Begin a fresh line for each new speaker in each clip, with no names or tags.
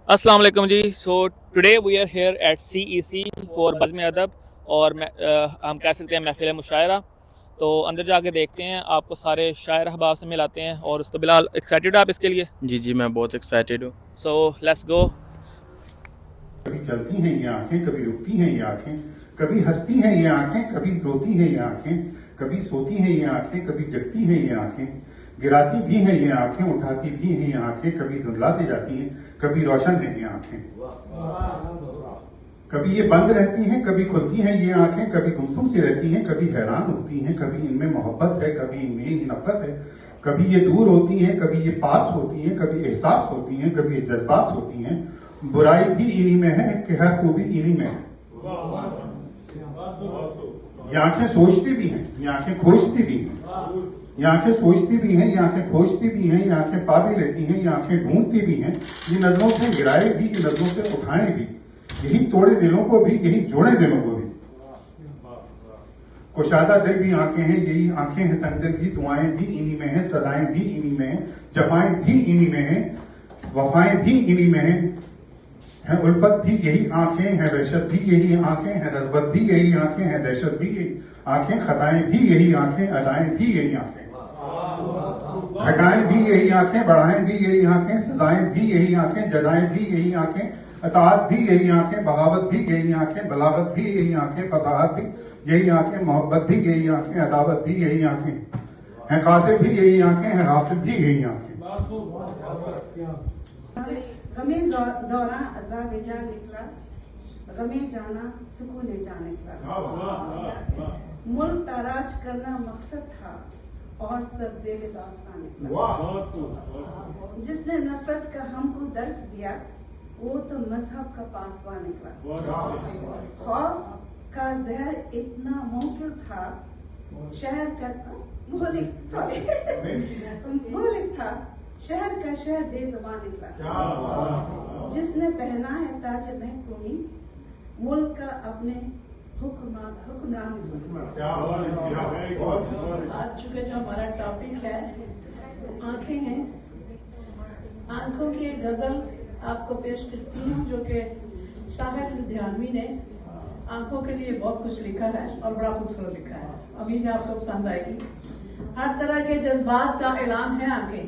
अस्सलाम वालेकुम जी। So today we are here at CEC for Bazm Adab और हम कह सकते हैं महफिल मुशायरा। तो अंदर जाके देखते हैं, आपको सारे शायर अहबाब से मिलाते हैं। और तो बिलाल, एक्साइटेड आप इसके लिए?
जी जी, मैं बहुत एक्साइटेड हूँ।
So let's go.
कभी चलती हैं ये आंखें, कभी रुकती हैं ये आंखें, कभी हंसती हैं ये आंखें, कभी रोती हैं ये आंखें, कभी सोती हैं ये आंखें, कभी जगती हैं ये आंखें, गिराती भी हैं ये आंखें, उठाती भी हैं ये आंखें, कभी धुंधला से जाती हैं, कभी रोशन हैं ये आंखें, कभी ये बंद रहती हैं, कभी खुलती हैं ये आंखें, कभी गुमसुम सी रहती हैं, कभी हैरान होती हैं, कभी इनमें मोहब्बत है, कभी इनमें ही नफरत है, कभी ये दूर होती हैं, कभी ये पास होती हैं, कभी एहसास होती हैं, कभी जज्बात होती हैं। बुराई भी इन्हीं में है कि हर खूबी इन्हीं में है। ये आंखें सोचती भी हैं, ये आंखें खोजती भी हैं, ये आंखें सोचती भी हैं, ये आंखें खोजती भी हैं, ये आंखें पा भी लेती हैं, ये आंखें ढूंढती भी हैं, ये नजरों से गिराए भी, ये नजरों से उठाए भी, यही तोड़े दिलों को भी, यही जोड़े दिलों को भी। कुशादा दिल भी आंखें हैं, यही आंखें हैं तंगदिल की, दुआएं भी इन्हीं में हैं, सदाएं भी इन्हीं में हैं, जफाएं भी इन्हीं में हैं, वफाएं भी इन्हीं में हैं, है उल्फत भी यही आंखें हैं, वहशत भी यही आंखें हैं, रग़बत भी यही आंखें हैं, दहशत भी यही आंखें, खताएं भी यही आंखें, अदाएं भी यही आंखें, घटाएं भी यही आंखें, बढ़ाएं भी यही आंखें, सजाएं भी यही आंखें, जदाएं भी यही आंखें, अताअत भी यही आंखें, बगावत भी यही आंखें, बलागत भी यही आंखें, फसाहत भी यही आंखें, मोहब्बत भी यही आंखें, अदावत भी यही आंखें, हैं कातिल भी यही आंखें, हैं गाफिल भी यही आंखें।
गमे दौरा अज़ाब जा निकला, गमे जाना सुकून जा निकला। मुल्क ताराज करना मकसद था और सब ज़ेब दास्तान निकला। जिसने नफरत का हमको दर्स दिया, वो तो मजहब का पासवा निकला। खौफ का जहर इतना मुमकिन था, शहर का मुहलिक था, शहर का शहर बेज़बान निकला। जिसने पहना है ताज महकूमी, मुल्क का अपने हुक्मरान निकला।
आज चुके जो हमारा टॉपिक है आंखें हैं, आंखों की एक गजल आपको पेश करती हूँ जो कि साहिर लुधियानवी ने आंखों के लिए बहुत कुछ लिखा है और बड़ा खूबसूरत लिखा है। अभी आपको पसंद आएगी। हर तरह के जज्बात का ऐलान है आंखें,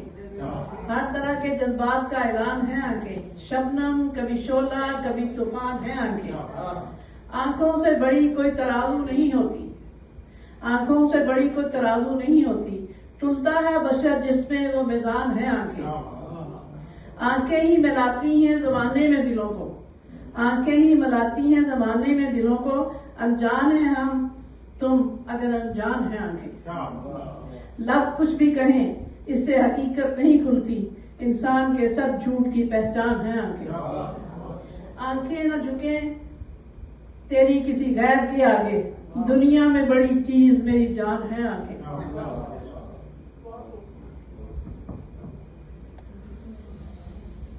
हर तरह के जज्बात का ऐलान है आंखें, शबनम कभी शोला कभी तूफान है आंखें। आंखों से बड़ी कोई तराजू नहीं होती, आंखों से बड़ी कोई तराजू नहीं होती, टूटता है बशर जिसमें वो मिजान है आंखें। आंखें ही मिलाती हैं जमाने में दिलों को, आंखें ही मिलाती हैं जमाने में दिलों को, अनजान है हम तुम अगर अनजान है आंखें। लब कुछ भी कहें इससे हकीकत नहीं खुलती, इंसान के सब झूठ की पहचान है आंखें। आंखें न झुके तेरी किसी गैर के आगे, दुनिया में बड़ी चीज मेरी जान है आंखें।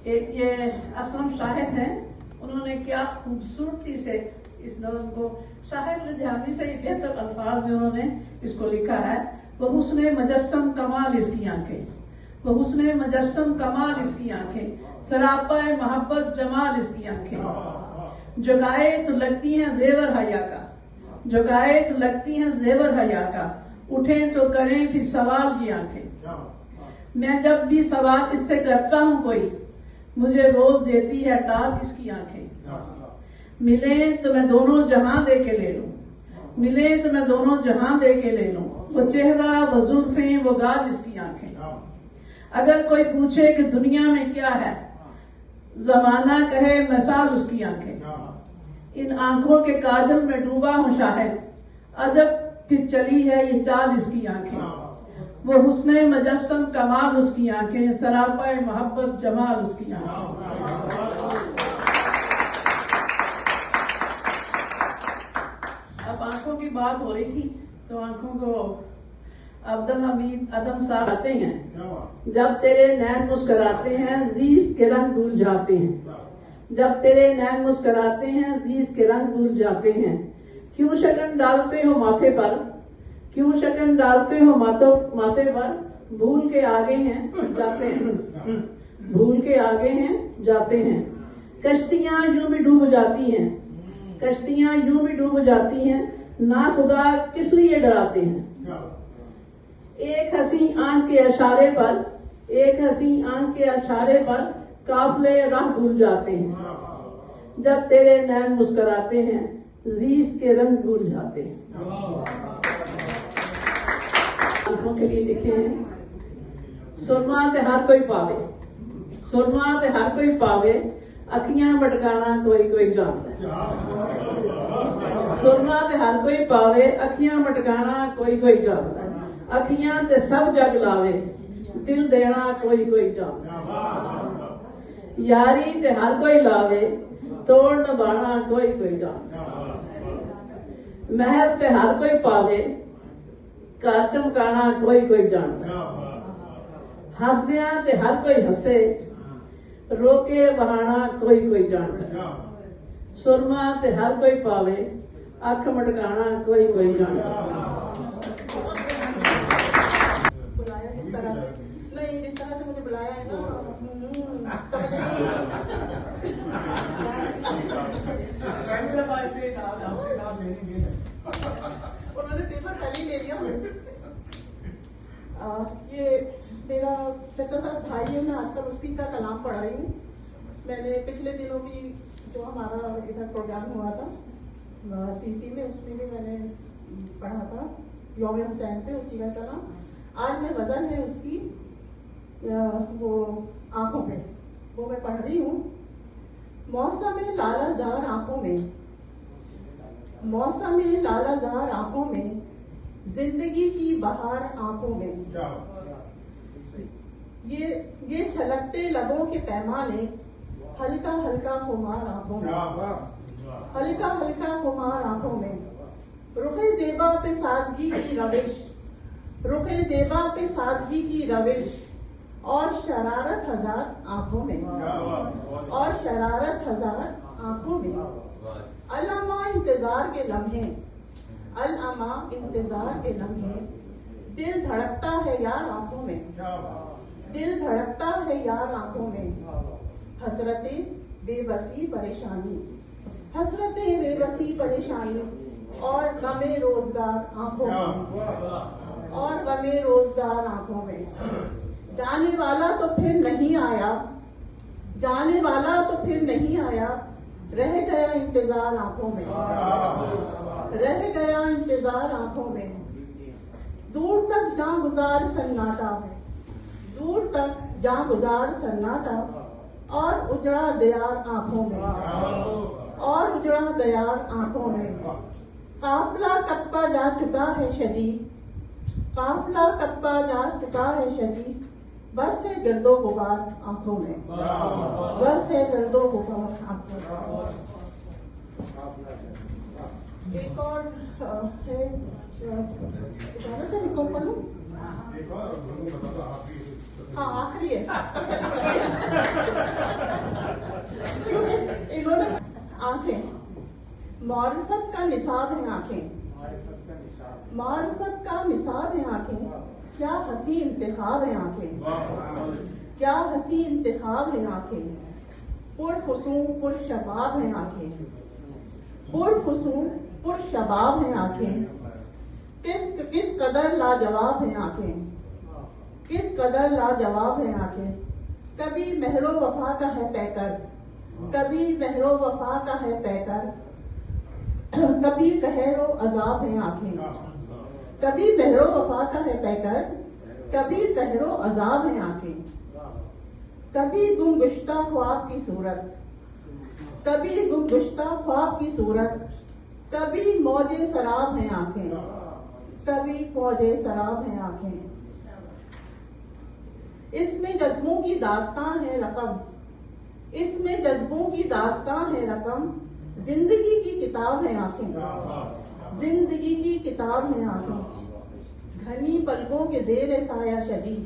एक ये असलम शाहिद हैं, उन्होंने क्या खूबसूरती से इस नज़म को साहिर लुधियानवी से बेहतर अल्फाज में उन्होंने इसको लिखा है। वो हुस्ने मजस्सम कमाल इसकी आंखें, वो हुस्ने मजस्सम कमाल इसकी आंखें, सरापाए मोहब्बत जमाल इसकी आंखें। जो गाए तो लगती हैं जेवर हया का, जो गाए तो लगती हैं जेवर हया का, उठे तो करें फिर सवाल की आंखें। मैं जब भी सवाल इससे करता हूँ कोई, मुझे रोज देती है टाल इसकी आंखें। मिले तो मैं दोनों जहां दे के ले लूं, मिले तो मैं दोनों जहां दे के ले लूं, वो चेहरा वो जुल्फें वो गाल इसकी आंखें। अगर कोई पूछे कि दुनिया में क्या है, जमाना कहे मिसाल उसकी आंखें। इन आंखों के काजल में डूबा हूं शाहिद, अजब फिर चली है ये चाल इसकी आंखें। वो हुस्ने मजस्सम कमाल उसकी आंखें, सरापाए मोहब्बत जमाल उसकी आंखें। अब आंखों की बात हो रही थी तो आंखों को अब्दुल हमीद अदम साहब आते हैं। जब तेरे नैन मुस्कुराते हैं जीस के रंग भूल जाते हैं, जब तेरे नैन मुस्कुराते हैं जीस के रंग भूल जाते हैं। क्यों शकन डालते हो माथे पर, क्यों शकन डालते हो माथे पर, भूल के आगे हैं जाते हैं, भूल के आगे हैं जाते हैं। कश्तियां यूं भी डूब जाती हैं, कश्तियां यूं भी डूब जाती हैं, ना खुदा किस लिए डराते हैं। एक हंसी आंख के इशारे पर, एक हंसी आंख के इशारे पर काफले राह भूल जाते हैं। जब तेरे नैन मुस्कुराते हैं, जीस के रंग भूल जाते हैं। आंखों के लिए लिखे हैं, सुरमा ते हर कोई पावे, सुरमा ते हर कोई पावे, अखियां मटकाना कोई कोई जानता है। सुरमा ते हर कोई पावे, अखियां मटकाना कोई कोई जानता है। अखियां ते सब जग लावे, दिल देना कोई कोई जानता है। यारी ते हर कोई लावे, तोड़ निभाना कोई कोई जानता है। महल ते हर कोई पावे, घर चमकाना कोई कोई जानता है। हसदियां ते हर कोई हसे, रोके बहाना कोई कोई जानता है। सुरमा ते हर कोई पावे, अख मटकाना कोई कोई जानता है। बुलाया किस तरह से? नहीं, जिस तरह से मुझे बुलाया है ना, उन्होंने पेपर खाली ले लिया। ये मेरा चचा साहब भाई है, मैं आजकल उसकी का कलाम पढ़ रही हूँ। मैंने पिछले दिनों भी जो हमारा इधर प्रोग्राम हुआ था सीसी में, उसमें भी मैंने पढ़ा था यौम हुसैन पे, उसी का कलाम। आज मैं वजन है उसकी वो आंखों पे, वो मैं पढ़ रही हूँ। मौसम लालाजार आंखों में, मौसम लालाजार आंखों में, जिंदगी की बहार आंखों में। ये छलकते लबों के पैमाने, हल्का हल्का खुमार आंखों में, हल्का हल्का खुमार आंखों में। रुखे जेबा पे सादगी की रविश, रुखे जेबा पे सादगी की रविश, और शरारत हजार आंखों में, और शरारत हजार आंखों में। अल्लामा इंतजार के लम्हे, अल्लामा इंतजार के लम्हे, दिल धड़कता है यार आंखों में, दिल धड़कता है यार आंखों में। हसरतें बेबसी परेशानी, हसरतें बेबसी परेशानी, और गमे रोजगार आंखों में, और गमे रोजगार आंखों में। जाने वाला तो फिर नहीं आया, जाने वाला तो फिर नहीं आया, रह गया इंतजार आंखों में, रह गया इंतजार आंखों में। दूर तक जहां गुजार सन्नाटा, दूर तक जहां गुजार सन्नाटा, और उजड़ा दयार आंखों में, और उजड़ा दयार आंखों में। काफिला कब्बा जा चुका है शजी, काफिला कब्बा जा चुका है शजी, बस है गर्दो गुबार आंखों में, बस है गर्दो गुबार आंखों में। एक और है, इजाजत है लिखो पढ़ूं? हाँ, आखिरी है। इन्होंने आंखें, मारिफत का निसाब है आंखें, मारिफत का निसाब है आंखें। क्या हंसी इंतखाब है आंखें, क्या हंसी इंतखाब है आंखें। पुरफुसूं पुरशबाब है आंखें, पुरफुसूं पुरशबाब है आंखें। किस कदर लाजवाब है आंखें, किस कदर लाजवाब है आंखें। कभी महरो वफा का है पैकर, कभी महरो वफा का है पैकर, कभी कहरो अजाब है आंखें। कभी महरो वफा का है पैकर, कभी कहरो अजाब है आंखें। कभी गुमगुश्ता ख्वाब की सूरत, कभी गुमगुश्ता ख्वाब की सूरत, कभी मौजे शराब है आंखें, कभी मौजे शराब है आंखें। इसमें जज्बों की दास्तान है रकम, इसमें जज्बों की दास्तान है रकम। जिंदगी की किताब है आंखें, जिंदगी की किताब है आंखें। घनी पलकों के जेर साया शजी,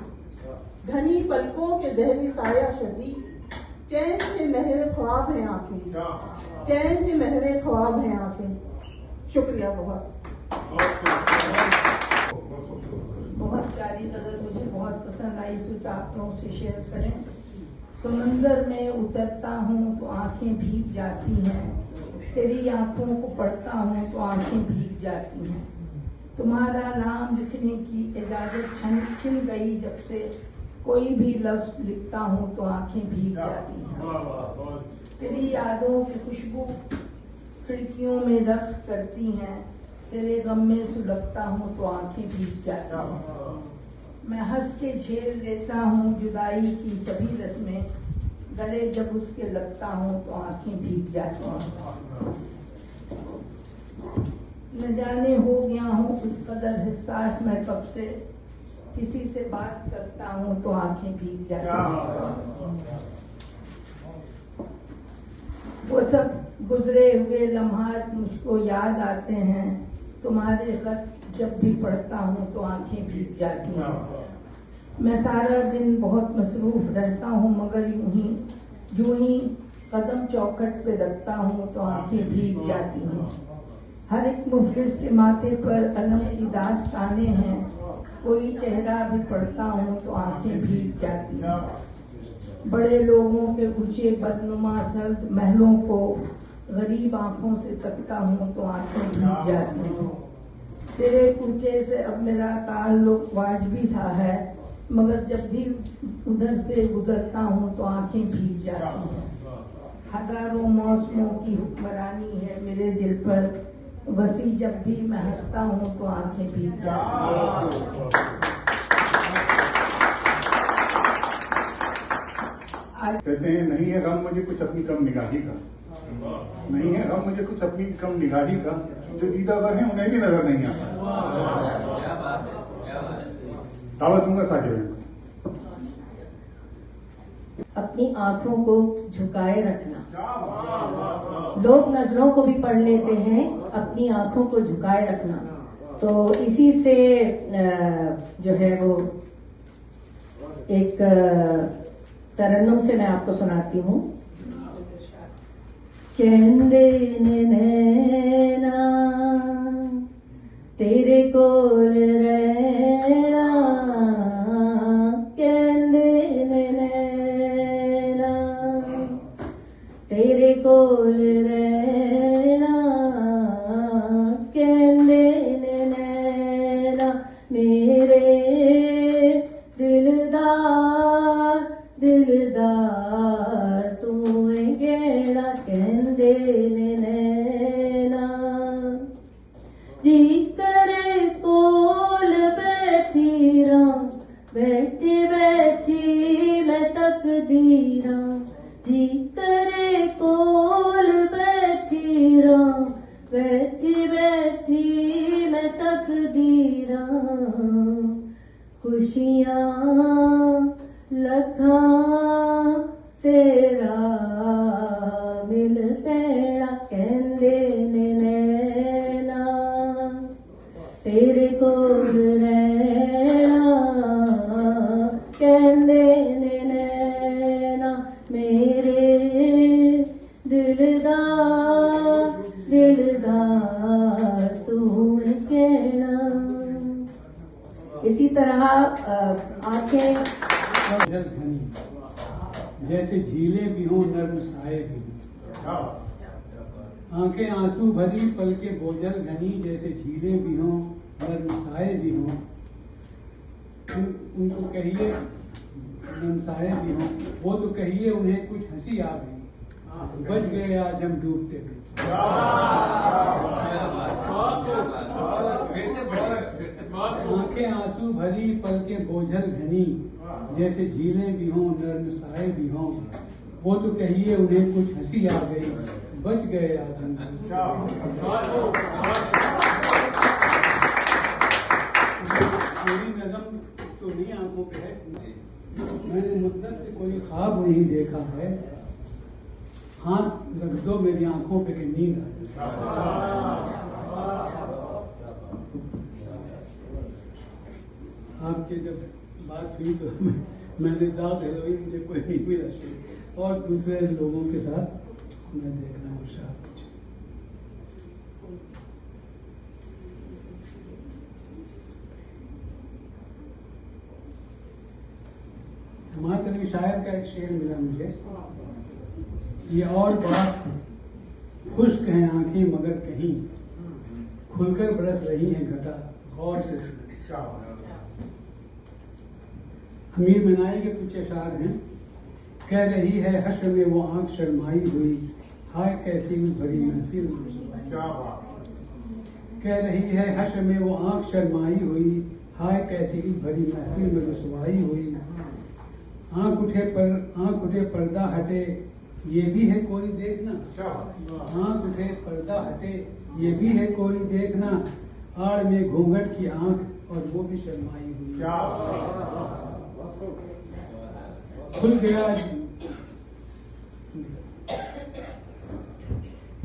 घनी पलकों के जहरी साया शजी। चैन से महरे ख्वाब है आंखें, चैन से महरे ख्वाब है आंखें। शुक्रिया बहुत।
बहुत प्यारी नजर मुझे बहुत पसंद आई, सोचा आप लोगों से शेयर करें। समंदर में उतरता हूँ तो आंखें भीग जाती हैं, तेरी आंखों को पढ़ता हूँ तो आंखें भीग जाती हैं। तुम्हारा नाम लिखने की इजाजत छिन गई जब से, कोई भी लफ्ज लिखता हूँ तो आंखें भीग जाती हैं। तेरी यादों की खुशबू खिड़कियों में रक्स करती हैं, तेरे गम में सुलगता हूँ तो आंखें भीग जाती हैं। मैं हंस के झेल लेता हूँ जुदाई की सभी रस्में, गले जब उसके लगता हूँ तो आंखें भीग जाती हैं। न जाने हो गया हूँ इस कदर हिस्सास मैं कब से, किसी से बात करता हूँ तो आंखें भीग जाती हैं। वो सब गुजरे हुए लम्हात मुझको याद आते हैं, तुम्हारे खत जब भी पढ़ता हूँ तो आंखें भीग जाती हैं। मैं सारा दिन बहुत मसरूफ रहता हूँ मगर यूं ही कदम चौखट पे रखता हूँ तो आंखें भीग जाती हैं। हर एक मुफलिस के माथे पर अलम की दास्तानें हैं, कोई चेहरा भी पढ़ता हूँ तो आंखें भीग जाती हैं। बड़े लोगों के ऊंचे बदनुमा सर्द महलों को गरीब आंखों से तकता हूँ तो आंखें भीग जाती हैं। तेरे कूचे से अब मेरा ताल्लुक वाजबी सा है, मगर जब भी उधर से गुजरता हूँ तो आंखें भीग जाती हैं। हजारों मौसमों की हुक्मरानी है मेरे दिल पर, वसी जब भी मैं हंसता हूँ तो आंखें भीग जाती हैं।
कहते हैं नहीं है गम मुझे कुछ अपनी कम निगाही का, नहीं है गम मुझे कुछ अपनी कम निगाही का, जो दीदावर है उन्हें भी नजर नहीं आता। दावत दूंगा साकिब को।
अपनी आंखों को झुकाए रखना। लोग नजरों को भी पढ़ लेते हैं, अपनी आंखों को झुकाए रखना। तो इसी से जो है वो एक तरन्नुम से मैं आपको सुनाती हूँ। कहंदे नैना तेरे कोल रहना, कहंदे नैना तेरे कोल रहना, कहंदे नैना मेरे दिलदार दिलदार तू गहरा, कहंदे नैना जी करे कोल बैठी रहा, बैठी बैठी मैं तकदीरा, जी करे कोल बैठी रहा, बैठी बैठी मैं तकदीरा, खुशियाँ लखा तेरा मिल पैड़ा, कहंदे नैना तेरे कोल रहना, कहंदे नैना मेरे दिलदार दिलदार तू कहना। इसी तरह आंखें
घनी जैसे झीलें भी हों नर्म साए भी हों, आंखें आंसू भरी पलके बोझल घनी जैसे झीलें भी हों नर्म साए भी हों। उनको कहिए नर्म साए भी हों, वो तो कहिए उन्हें कुछ हंसी आ गई, बच गए आज हम डूबते भी। आंखें आंसू भरी पलके बोझल घनी जैसे झीलें भी हों नर्म साए भी हों, वो तो कहिए उन्हें कुछ हंसी आ गई, बच गए आज हम। मेरी नज़म तो नहीं आंखों पे है, मैंने मुद्दत से कोई ख्वाब नहीं देखा है, हाथ रख दो मेरी आंखों पे कि नींद आ। आपके जब बात हुई तो मैंने दाद हेलोई मुझे कोई नहीं मिला, और दूसरे लोगों के साथ मैं देखना हूँ शायद कुछ। मातरवी शायर का एक शेर मिला मुझे, ये और बात खुश्क हैं आंखें मगर कहीं खुलकर बरस रही हैं घटा, गौर से सुने। अमीर मनाई के कुछ अशार हैं। कह रही है हश्र में वो आंख शर्माई हुई, हाय कैसी भरी महफिल में। कह रही है हश्र में वो आंख शर्माई हुई, हाय कैसी भरी महफिल में रुसवाई हुई। आंख उठे पर्दा हटे, ये भी है कोई देखना। आंख उठे पर्दा हटे, ये भी है कोई देखना। आड़ में घूंघट की आंख और वो भी शर्माई हुई। खुल गया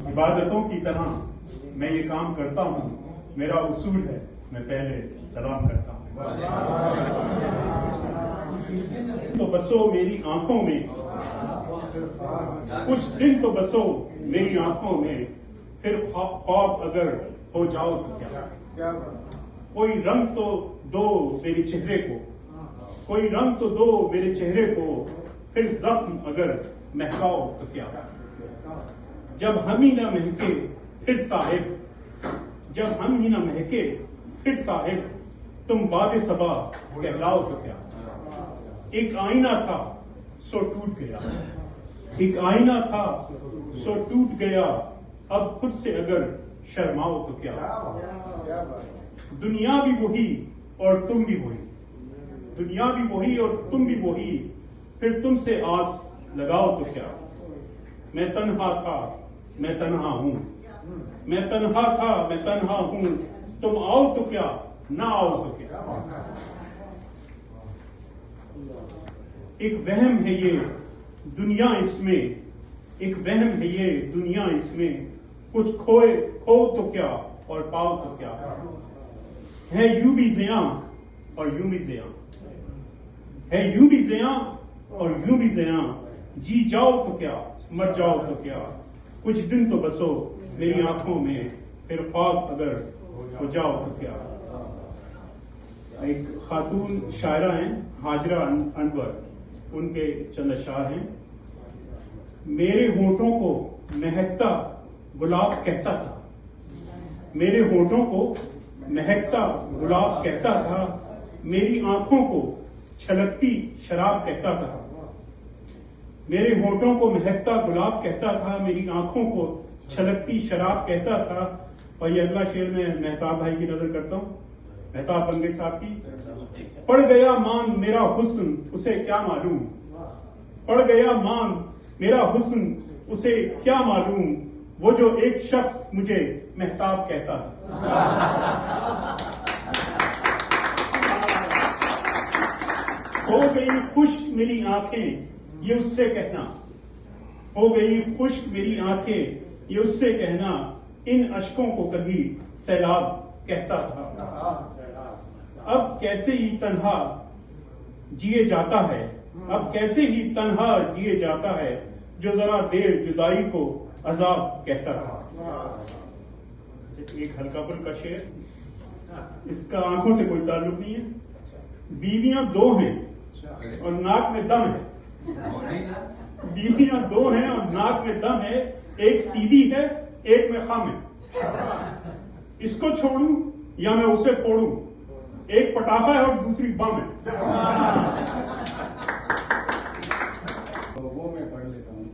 इबादतों की तरह मैं ये काम करता हूँ, मेरा उसूल है मैं पहले सलाम करता हूँ। तो बसो मेरी आंखों में, कुछ दिन तो बसो मेरी आंखों में, फिर ख्वाब अगर हो जाओ तो क्या। कोई रंग तो दो मेरे चेहरे को, कोई रंग तो दो मेरे चेहरे को, फिर जख्म अगर महकाओ तो क्या। जब हम ही ना महके फिर साहिब, जब हम ही ना महके फिर साहिब, तुम बादे सबा कहलाओ तो क्या। एक आईना था सो टूट गया, एक आईना था सो टूट गया, अब खुद से अगर शर्माओ तो क्या। दुनिया भी वही और तुम भी वही, दुनिया भी वही और तुम भी वही, फिर तुमसे आस लगाओ तो क्या। मैं तन्हा था मैं तन्हा हूं, मैं तन्हा था मैं तन्हा हूं, तुम आओ तो क्या ना आओ तो क्या। एक वहम है ये दुनिया इसमें, एक वहम है ये दुनिया इसमें, कुछ खोए खो तो क्या और पाओ तो क्या। है यूं भी ज़िया और यूं भी ज़िया, है यूं भी ज़िया और यूं भी ज़िया, जी जाओ तो क्या मर जाओ तो क्या। कुछ दिन तो बसो मेरी आंखों में, फिर ख्वाब अगर हो जाओ तो क्या। एक खातून शायरा हैं हाजरा अनवर, उनके चंद अशार हैं। मेरे होठों को महकता गुलाब कहता था, मेरे होठों को महकता गुलाब कहता था, मेरी आंखों को छलकती शराब कहता था। मेरे होठों को महकता गुलाब कहता था, मेरी आंखों को छलकती शराब कहता था। और ये अगला शेर में मेहताब भाई की नजर करता हूँ, मेहताब बंगे साहब की। पड़ गया मान मेरा हुस्न उसे क्या मालूम, पड़ गया मान मेरा हुस्न उसे क्या मालूम, वो जो एक शख्स मुझे मेहताब कहता था। हो गई खुश्क मेरी आंखें ये उससे कहना, हो गई खुश्क मेरी आंखें ये उससे कहना, इन अश्कों को कभी सैलाब कहता था। अब कैसे ही तन्हा जिए जाता है, अब कैसे ही तन्हा जिए जाता है, जो जरा देर जुदाई को अजाब कहता था। एक हल्का फुल्का शेर, इसका आंखों से कोई ताल्लुक नहीं है। बीवियां दो हैं और नाक में दम है, बीवियां दो हैं और नाक में दम है, एक सीधी है एक में खम है। इसको छोड़ूं या मैं उसे फोड़ूं, एक पटाखा है और दूसरी बम है।
वो मैं पढ़ लेता हूँ।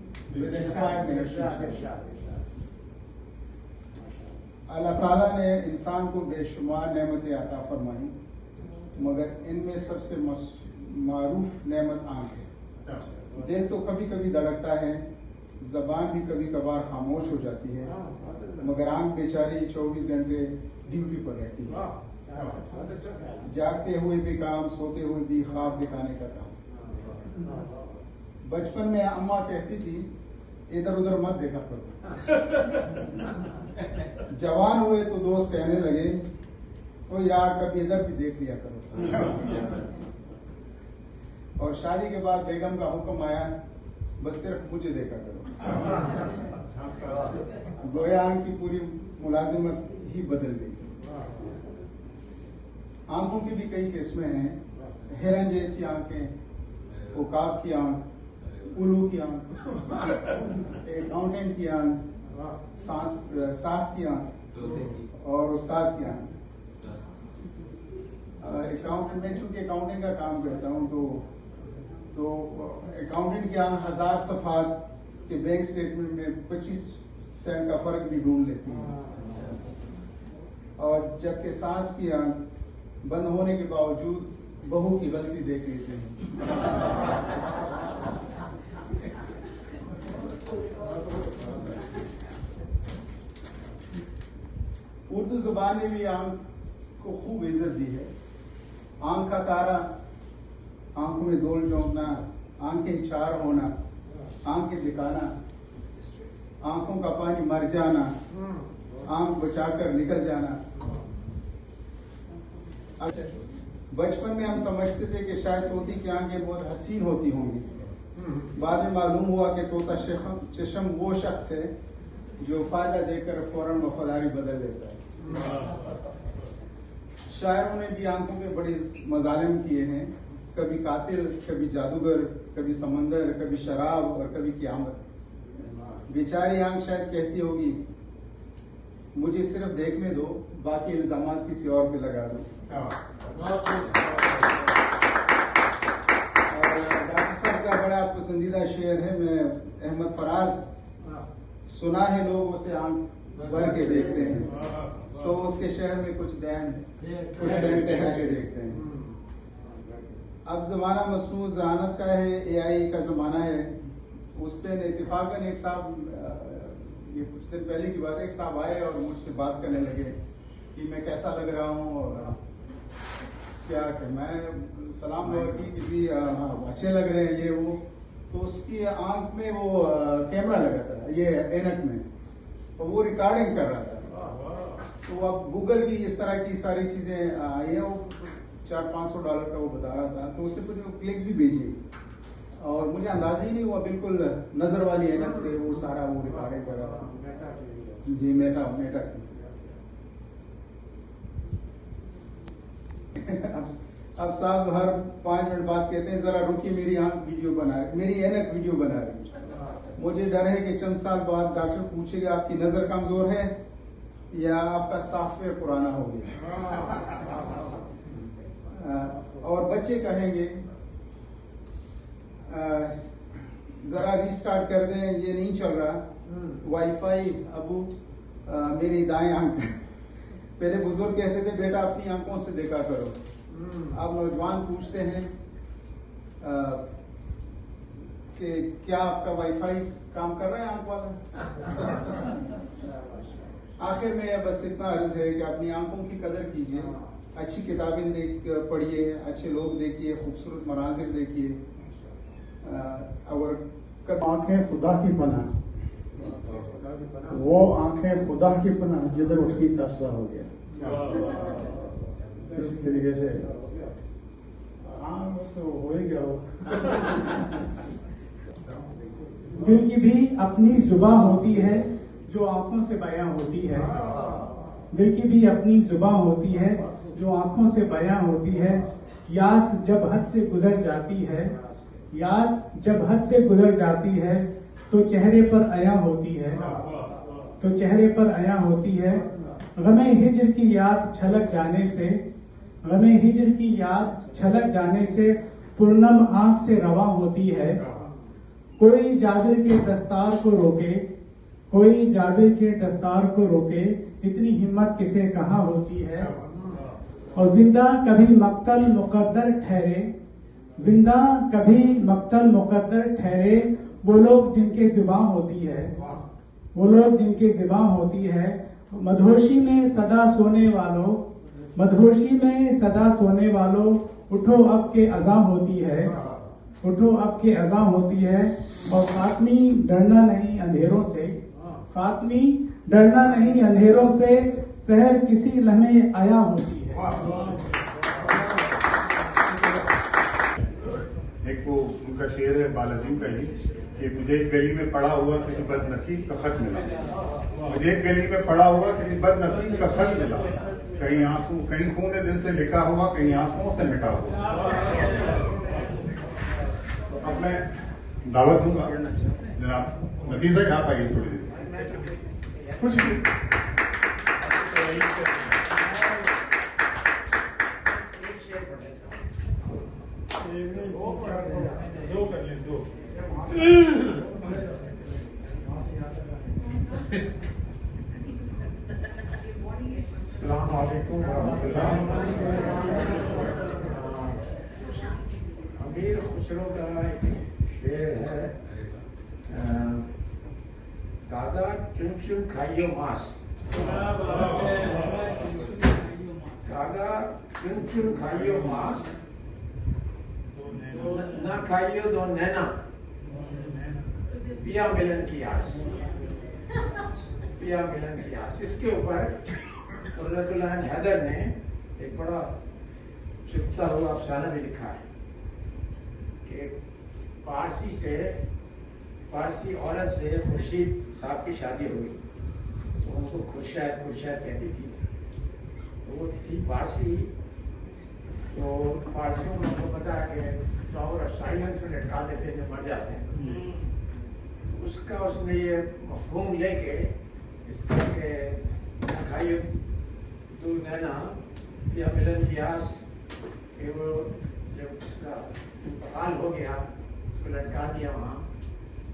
अल्लाह ताला ने इंसान को बेशुमार नेमतें अता फरमाई, मगर इनमें सबसे मारूफ नेमत आंख है। दिल तो कभी कभी धड़कता है, जबान भी कभी कभार खामोश हो जाती है, मगर आंख बेचारी 24 घंटे ड्यूटी पर रहती है। जागते हुए भी काम, सोते हुए भी ख्वाब दिखाने का काम। बचपन में अम्मा कहती थी इधर उधर मत देखा करो। जवान हुए तो दोस्त कहने लगे तो यार कभी इधर भी देख लिया करो। और शादी के बाद बेगम का हुक्म आया बस सिर्फ मुझे देखा करो। गोया आंख की पूरी मुलाजिमत ही बदल गई। आंखों की भी कई किस्में हैं। हिरन जैसी आंखें, उकाब की आंख, उल्लू की आंख, अकाउंटेंट की आंख, सास की आंख और उस्ताद की आंख। अकाउंटेंट, मैं चूंकि अकाउंटिंग का काम करता हूँ तो अकाउंटेंट की आंख 1000 सफ़ात के बैंक स्टेटमेंट में 25 सेंट का फर्क भी ढूंढ लेती है, और जबकि सास की आंख बंद होने के बावजूद बहू की गलती देख लेते हैं। उर्दू जुबान ने भी आंख को खूब इज्जत दी है। आंख का तारा, आंखों में दोल झोंकना, आंखें चार होना, आंखें दिखाना, आंखों का पानी मर जाना, आंख बचाकर निकल जाना। बचपन में हम समझते थे कि शायद तोती की आंखें बहुत हसीन होती होंगी। बाद में मालूम हुआ कि तोता चशम वो शख्स है जो फायदा देकर फौरन वफादारी बदल देता है। शायरों ने भी आंखों पे बड़े मजालिम किए हैं, कभी कातिल, कभी जादूगर, कभी समंदर, कभी शराब और कभी क़यामत। बेचारी आंख शायद कहती होगी, मुझे सिर्फ देखने दो, बाकी इल्जामात किसी और पे लगा दो। डॉक्टर साहब का बड़ा पसंदीदा शेर है, मैं अहमद फराज, सुना है लोग उसे आंख भर के देखते हैं, सो उसके शहर में कुछ दैन ठहर के देखते हैं। अब जमाना मसनू ज़हानत का है, AI का जमाना है। उस दिन इत्तेफाकन एक साहब, ये कुछ दिन पहले की बात है, एक साहब आए और मुझसे बात करने लगे कि मैं कैसा लग रहा हूँ और क्या कि मैं सलाम दुआ की कि जी अच्छे लग रहे हैं, ये वो। तो उसकी आंख में वो कैमरा लगा था, ये ऐनक में, तो वो रिकॉर्डिंग कर रहा था। तो अब गूगल की इस तरह की सारी चीजें आई है, वो $400-500 का वो बता रहा था। तो उसने कुछ क्लिक भी भेजी और मुझे अंदाजा ही नहीं हुआ, बिल्कुल नजर वाली ऐनक से वो सारा वो रिकॉर्डिंग कर रहा था। जी मेटा की। अब साहब हर 5 मिनट बाद कहते हैं जरा रुकिए, मेरी आंख वीडियो बना रही, मेरी ऐनक वीडियो बना रही। मुझे डर है कि चंद साल बाद डॉक्टर पूछेगा आपकी नजर कमजोर है या आपका सॉफ्टवेयर पुराना हो गया। और बच्चे कहेंगे जरा रिस्टार्ट कर दें, ये नहीं चल रहा, वाईफाई अबू मेरी दाएं आंख। पहले बुजुर्ग कहते थे बेटा अपनी आंखों से देखा करो, अब नौजवान पूछते हैं कि क्या आपका वाईफाई काम कर रहा है आंख वाला। आखिर में बस इतना अर्ज है कि अपनी आंखों की कदर कीजिए, अच्छी किताबें पढ़िए, अच्छे लोग देखिए, खूबसूरत मनाजिर देखिए। और
आंखें खुदा की पनाह, वो आंखें खुदा की पनाह जिधर उसकी फैसला हो गया। इस तरीके से हाँ बस हो ही गया हो। दिल की भी अपनी जुबां होती है जो आंखों से बयां होती है। दिल की भी अपनी जुबां होती है जो आंखों से बयां होती है। यास जब हद से गुजर जाती है, यास जब हद से गुजर जाती है तो चेहरे पर आया होती है, तो चेहरे पर आया होती है। गमे हिज्र की याद छलक जाने से, गमे हिज्र की याद छलक जाने से पूर्णम आंख से रवा होती है। कोई जाबिर के दस्तार को रोके, कोई जाबिर के दस्तार को रोके, इतनी हिम्मत किसे कहाँ होती है। और जिंदा कभी मक्तल मुकद्दर ठहरे, जिंदा कभी मक्तल मुकद्दर ठहरे वो लोग जिनके जुबां होती है, वो लोग जिनके जुबां होती है। मधोशी में सदा सोने वालों, मधोशी में सदा सोने वालों, उठो अब के अज़ा होती है, उठो अब के अज़ा होती है। और फातमी डरना नहीं अंधेरों से, फातमी डरना नहीं अंधेरों से, सहर किसी लम्हे आया होती है।
एक वो उनका शेर है बालाजीम का ही कि मुझे एक गली में पड़ा हुआ किसी बदनसीब का खत मिला, मुझे एक गली में पड़ा हुआ किसी बदनसीब का खत मिला, कहीं आंसू, कहीं खून दिल से लिखा हुआ, कहीं आंसुओं से मिटा हुआ। मैं दावत दूंगा जनाब नफीसा, यहाँ पाइए थोड़ी देर कुछ भी।
अमीर खुसरो का एक शेर है, कागा चुन चुन खाइयो मांस, कागा चुन चुन खाइयो मांस, ना खाइयो दो नैना, पिया मिलन की आस, पिया मिलन की आस। इसके ऊपर हैदर ने एक बड़ा चुपता हुआ अफसाना भी लिखा है कि पारसी औरत से खुर्शीद साहब की शादी हो गई, तो उनको खुर्शायद कहती थी। तो वो थी पारसी, तो पारसियों में आपको पता है कि टॉवर ऑफ साइलेंस में लटका देते हैं जब मर जाते हैं। उसका उसने ये मफहूम लेके इसका के खाइए तो नैना या मिलन की आस, कि वो जब उसका इंतकाल हो गया उसको लटका दिया वहाँ,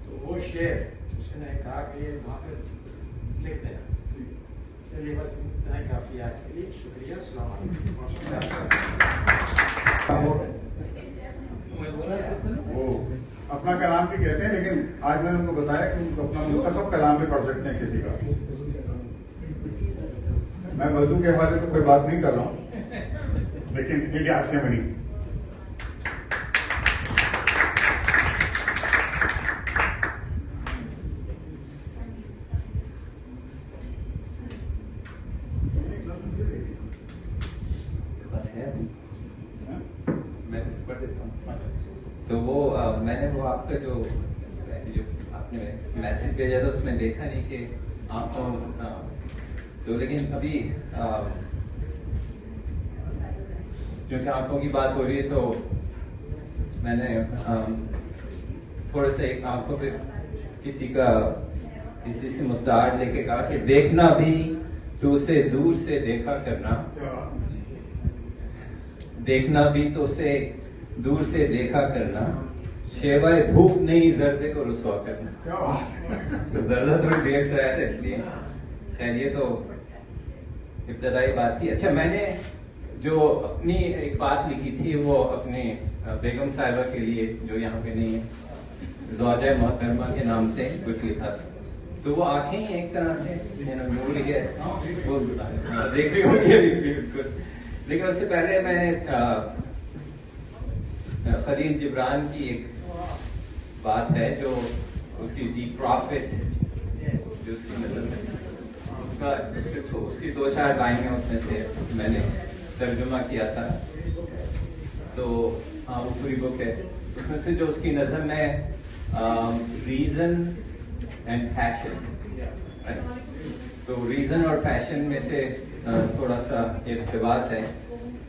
तो वो शेर उसने कहा कि ये वहाँ पर लिख देना। चलिए बस इतना ही काफ़ी आज के लिए, शुक्रिया, अस्सलाम वालेकुम।
वो अपना कलाम भी कहते हैं, लेकिन आज मैंने उनको बताया कि उनको अपना मुंतखब कलाम भी पढ़ सकते हैं किसी का। मैं वजू के हवाले से कोई बात नहीं कर रहा हूँ, लेकिन इनके आसिया बनी
बस है, मैं पढ़ देता हूँ। तो वो मैंने वो आपका जो आपने मैसेज भेजा था उसमें देखा नहीं कि आपको तो, लेकिन अभी क्योंकि आंखों की बात हो रही है तो मैंने थोड़ा सा एक आंखों पे किसी से मुस्तार लेके कहा कि देखना भी तो उसे दूर से देखा करना, देखना भी तो उसे दूर से देखा करना, शेवाए भूख नहीं जर्दे को रुसवा करना। तो जर्दा थोड़ी देर से आया था इसलिए, खैर ये तो इब्तदाई बात थी। अच्छा, मैंने जो अपनी एक बात लिखी थी वो अपने बेगम साहिबा के लिए, जो यहाँ पे नहीं है, ज़ौजा मोहतरमा के नाम से कुछ लिखा था। तो वो आंखें ही एक तरह से नूर है, वो देख रही होंगी अभी बिल्कुल। लेकिन उससे पहले मैं खलील जिब्रान की एक बात है जो उसकी दी प्रॉफिट, जो उसकी नजर में उसकी 2-4 लाइनें उसमें से मैंने तर्जुमा किया था। तो हाँ, वो पूरी बुक है, उसमें से जो उसकी नजर में रीजन एंड पैशन, तो रीजन और पैशन में से थोड़ा सा इक़्तिबास है।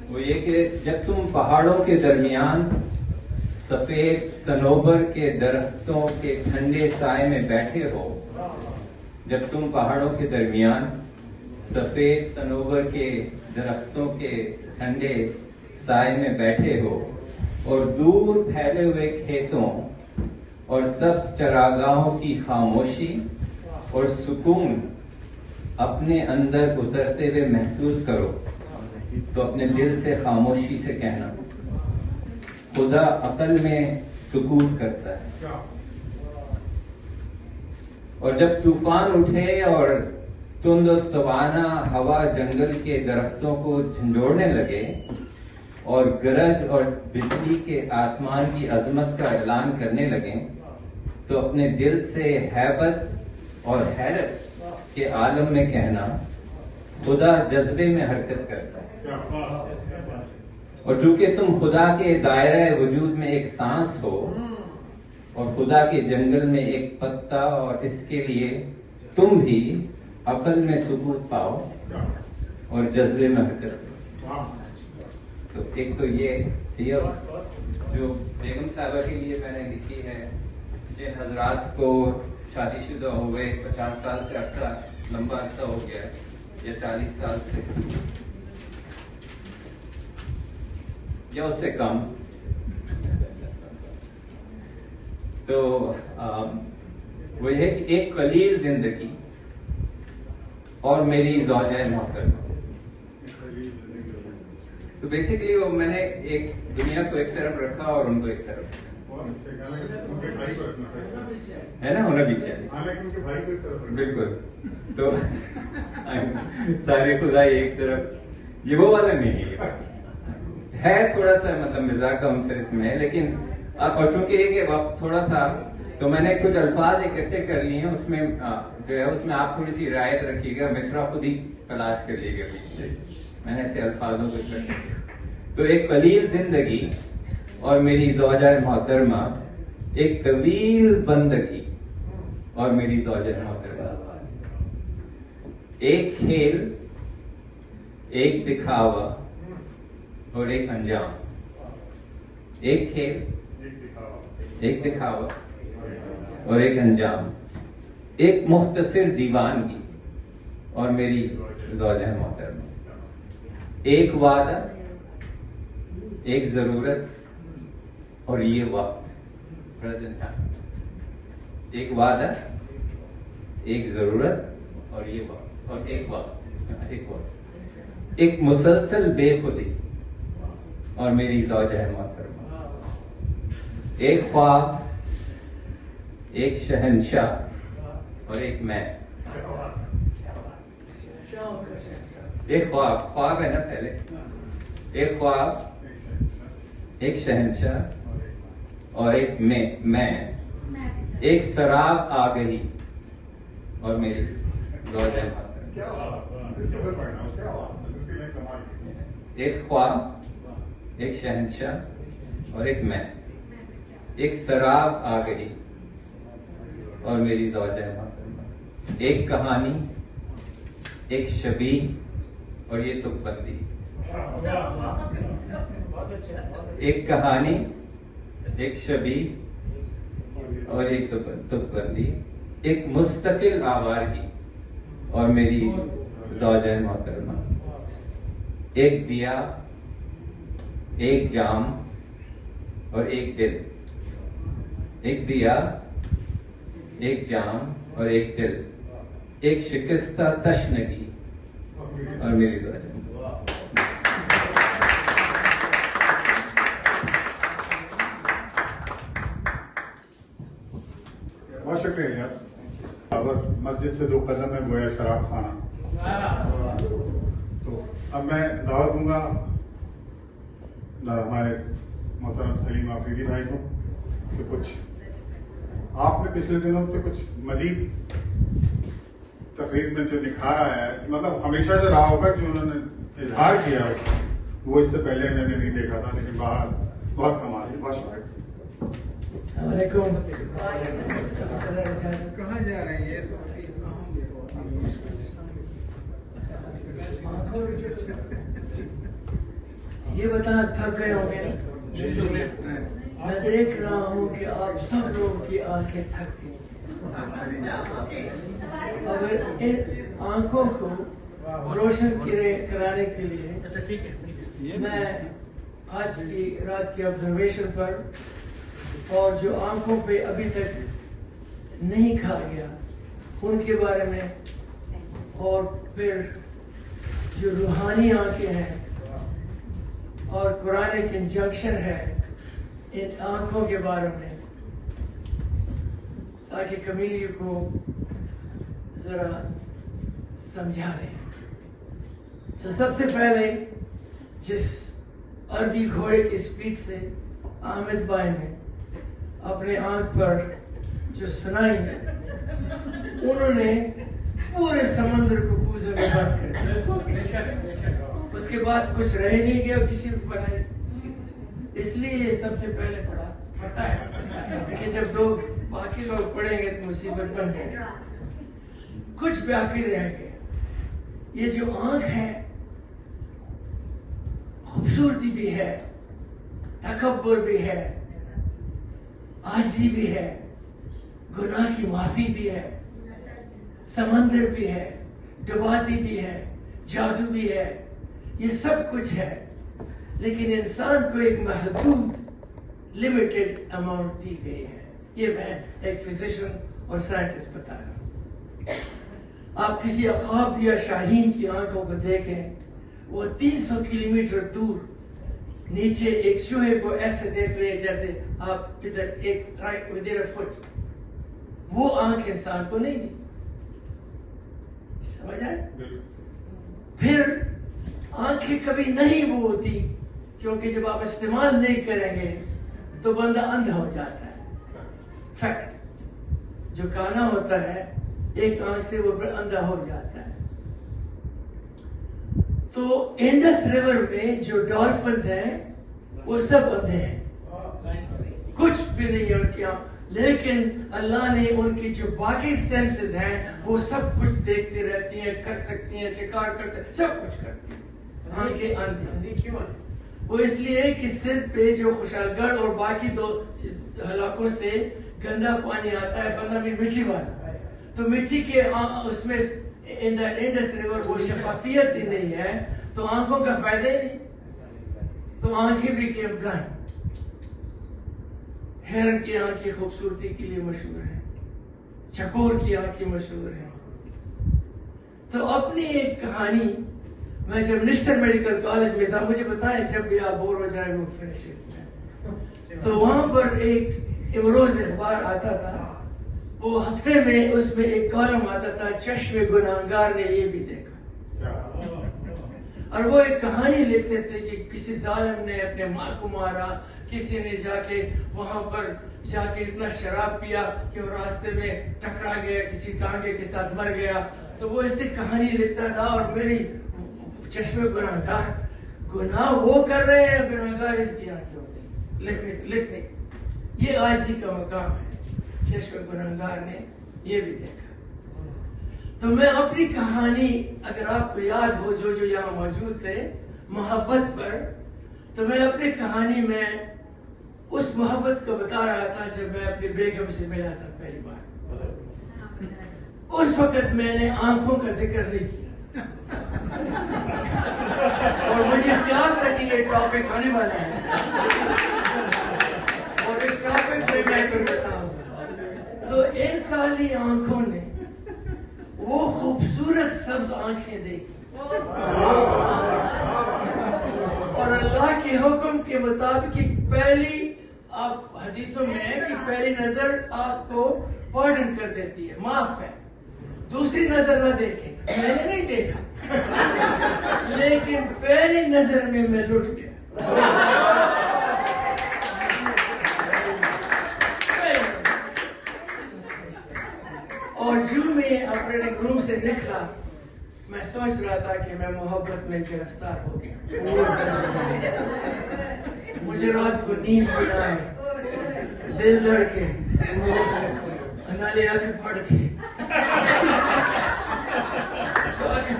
वो ये कि जब तुम पहाड़ों के दरमियान सफेद सनोबर के दरख्तों के ठंडे साए में बैठे हो, जब तुम पहाड़ों के दरमियान सफेद सनोबर के दरख्तों के ठंडे साए में बैठे हो और दूर फैले हुए खेतों और सब्ज चरागाहों की खामोशी और सुकून अपने अंदर उतरते हुए महसूस करो, तो अपने दिल से खामोशी से कहना, खुदा अकल में सुकून करता है। और जब तूफान उठे और तुंद और तवाना हवा जंगल के दरख्तों को झंझोड़ने लगे और गरज और बिजली के आसमान की अजमत का ऐलान करने लगे, तो अपने दिल से हैबत और हैरत के आलम में कहना, खुदा जज्बे में हरकत करता है। और चूंकि तुम खुदा के दायरे वजूद में एक सांस हो और खुदा के जंगल में एक पत्ता, और इसके लिए तुम भी अकल में सुकून पाओ और जज्बे में हरकत करो। तो एक तो ये थी। जो बेगम साहबा के लिए मैंने लिखी है, जिन हजरात को शादीशुदा हो गए 50 साल से अरसा, लंबा अरसा हो गया या 40 साल से या उससे कम, तो वो है कि एक कलील जिंदगी और मेरी ज़ौजा मोहतरमा। तो बेसिकली वो मैंने एक दुनिया को एक तरफ रखा और उनको एक तरफ, है ना, होना भी चाहिए, बिल्कुल। तो सारे खुदा एक तरफ, ये वो वाला नहीं है, थोड़ा सा मतलब मजाक का अंसर इसमें है, लेकिन और चूंकि एक वक्त थोड़ा था तो मैंने कुछ अल्फाज इकट्ठे कर लिए हैं, उसमें जो है उसमें आप थोड़ी सी रियायत रखिएगा, मिसरा खुद ही तलाश कर लीजिएगा, मैंने ऐसे अल्फाजों को इकट्ठे किया। तो एक कलील जिंदगी और मेरी ज़ौजा मोहतरमा, एक तवील बंदगी और मेरी ज़ौजा मोहतरमा, एक खेल, एक दिखावा और एक अंजाम। एक खेल, एक दिखावा और एक अंजाम, एक मुख्तसर दीवानगी और मेरी ज़ौजा मोहतरमा, एक वादा, एक जरूरत और ये वक्त, प्रेजेंट टाइम। एक वादा, एक जरूरत और ये वक्त, और एक वक्त, एक मुसलसल बेखुदी और मेरी ज़ौजा मोहतरमा, एक ख्वाब, एक शहंशाह और एक मैं। एक ख्वाब है ना पहले, एक ख्वाब, एक शहंशाह और एक मैं, एक शराब आ गई और मेरी ज़ौजा मोहतरमा। एक ख्वाब, एक शहंशाह और एक मैं, एक शराब आ गई और मेरी ज़ौजा मोहतरमा, एक कहानी, एक शबी और ये तुकबंदी। एक कहानी, एक शबी और एक तुकबंदी, एक मुस्तकिल आवारगी और मेरी ज़ौजा मोहतरमा, एक दिया, एक जाम और एक दिल। एक दिया, एक जाम और एक दिल, एक शिकस्ता तशनगी और मेरी ज़ौजा।
बहुत शुक्रिया इलियास। अगर मस्जिद से 2 कदम है गोया शराब खाना। तो अब मैं दावत दूंगा हमारे मोहतरम सलीम आफरीदी भाई को कि कुछ आपने पिछले दिनों से कुछ मजीद तकरीर में जो निखार आया है, मतलब हमेशा जो रहा होगा कि उन्होंने इजहार किया वो इससे पहले मैंने नहीं देखा था, लेकिन बाहर बहुत कमाल है। बहुत शुक्रिया।
कहाँ जा रहे हैं
ये बताना थक गए होंगे ना। मैं देख रहा हूँ कि आप सब लोगों की आंखें थक गई। अगर इन आंखों को रोशन कराने के लिए मैं आज की रात की ऑब्जर्वेशन पर और जो आंखों पे अभी तक नहीं खा गया उनके बारे में, और फिर जो रूहानी आंखें हैं और कुरानिक इंजंक्शन है इन आंखों के बारे में, ताकि कम्युनिटी को जरा समझा दें। तो सबसे पहले जिस अरबी घोड़े की स्पीड से आमिद भाई ने अपने आंख पर जो सुनाई, उन्होंने पूरे समंदर को कूजे में बंद कर दिया। उसके बाद कुछ रह नहीं गया किसी को पढ़ाई, इसलिए ये सबसे पहले पढ़ा। पता है कि जब लोग बाकी लोग पढ़ेंगे तो मुसीबत बन जाएगी, कुछ बाकी रह गए। ये जो आंख है खूबसूरती भी है तकब्बुर भी है, आजी भी है, गुनाह की माफी भी है, समंदर भी है, डुबाती भी है, जादू भी है, ये सब कुछ है। लेकिन इंसान को एक महदूद लिमिटेड अमाउंट दी गई है। ये मैं एक फिजिशियन और साइंटिस्ट बता रहा हूं। आप किसी अक़ाब या शाहीन की आंखों को देखें, वो 300 किलोमीटर दूर नीचे एक चूहे को ऐसे देख रहे हैं जैसे आप इधर एक राइट विद अ फुट। वो आंख इंसान को नहीं दी, समझ आए? फिर आंखें कभी नहीं वो होती, क्योंकि जब आप इस्तेमाल नहीं करेंगे तो बंदा अंधा हो जाता है। फैक्ट, जो काना होता है एक आंख से वो अंधा हो जाता है। तो इंडस रिवर में जो डॉल्फिन्स हैं वो सब अंधे हैं, कुछ भी नहीं है उनकी आंख, लेकिन अल्लाह ने उनकी जो बाकी सेंसेस हैं वो सब कुछ देखती रहती हैं, कर सकती हैं, शिकार कर सकती, सब कुछ करती हैं। आंखें अंधी क्यों है? वो इसलिए कि सिर पे जो खुशहालगढ़ और बाकी दो इलाकों से गंदा पानी आता है, बंदा भी मिट्टी वाला, तो मिट्टी के उसमें इन द इंडस रिवर वो शफाफियत ही नहीं है, तो आंखों का फायदा ही नहीं, तो आंखें भी के ब्लाइंड। हिरन की आंखें खूबसूरती के लिए मशहूर है, चकोर की आंखें मशहूर है। तो अपनी एक कहानी, मैं जब निश्तर मेडिकल कॉलेज में था, मुझे बताएं जब भी आप बोर हो जाए वो फ्रेंडशिप में, तो वहां पर एक इमरोज अखबार आता था, वो हफ्ते में उसमें एक कॉलम आता था, चश्मे गुनाहगार ने ये भी देखा। और वो एक कहानी लिखते थे कि किसी जालिम ने अपने माँ को मारा, किसी ने जाके वहां पर जाके इतना शराब पिया कि वो रास्ते में टकरा गया, किसी टांगे के साथ मर गया। तो वो ऐसी कहानी लिखता था, और मेरी चश्मे गुनाहगार, गुनाह वो कर रहे हैं, गुनाहगार इसकी आंखें होती लिखने ये आजी का मकाम है। चश्मे गुनाहगार ने ये भी देखा। तो मैं अपनी कहानी, अगर आपको याद हो जो जो यहाँ मौजूद थे मोहब्बत पर, तो मैं अपनी कहानी में उस मोहब्बत को बता रहा था जब मैं अपनी बेगम से मिला था पहली बार। उस वक्त मैंने आंखों का जिक्र नहीं किया और मुझे ख्याल था कि ये टॉपिक आने वाला है, और इस टॉपिक पे मैं कुछ बताऊंगा। तो इन काली आंखों ने वो खूबसूरत सब्ज आंखें देखी, और अल्लाह के हुक्म के मुताबिक पहली, आप हदीसों में है कि पहली नजर आपको पार्डन कर देती है, माफ है, दूसरी नजर ना देखें। मैंने नहीं देखा, लेकिन पहली नजर में मैं लुट गया। और जो मैं ऑपरेटिंग रूम से निकला, मैं सोच रहा था कि मैं मोहब्बत में गिरफ्तार हो गया। मुझे रात को नींद भी आए, दिल धड़के, नाले आंखें फड़ के,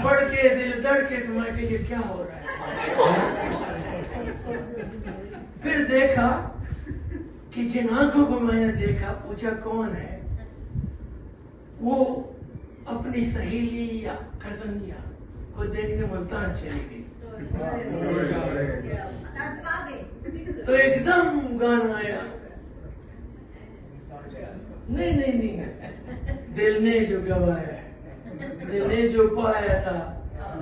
पढ़ के दिल धड़के, तो मैं ये क्या हो रहा है। फिर देखा कि जिन आंखों को मैंने देखा, पूछा कौन है, वो अपनी सहेली या कजनिया को देखने मुल्तान चली गई। तो एकदम गाना आया, नहीं, दिल ने जो गवाया, दिल ने जो पाया था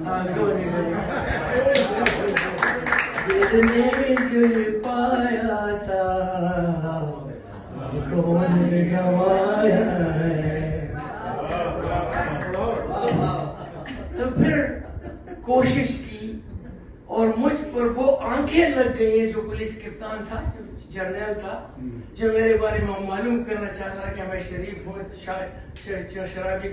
आंखों ने गवाया, दिल ने जो पाया था आंखों ने गवाया है। तो फिर कोशिश की, और मुझ पर वो आंखें लग गई हैं जो पुलिस कप्तान था, जो जर्नल था, जो मेरे बारे में मालूम करना चाहता कि मैं शरीफ हूँ, शराबी।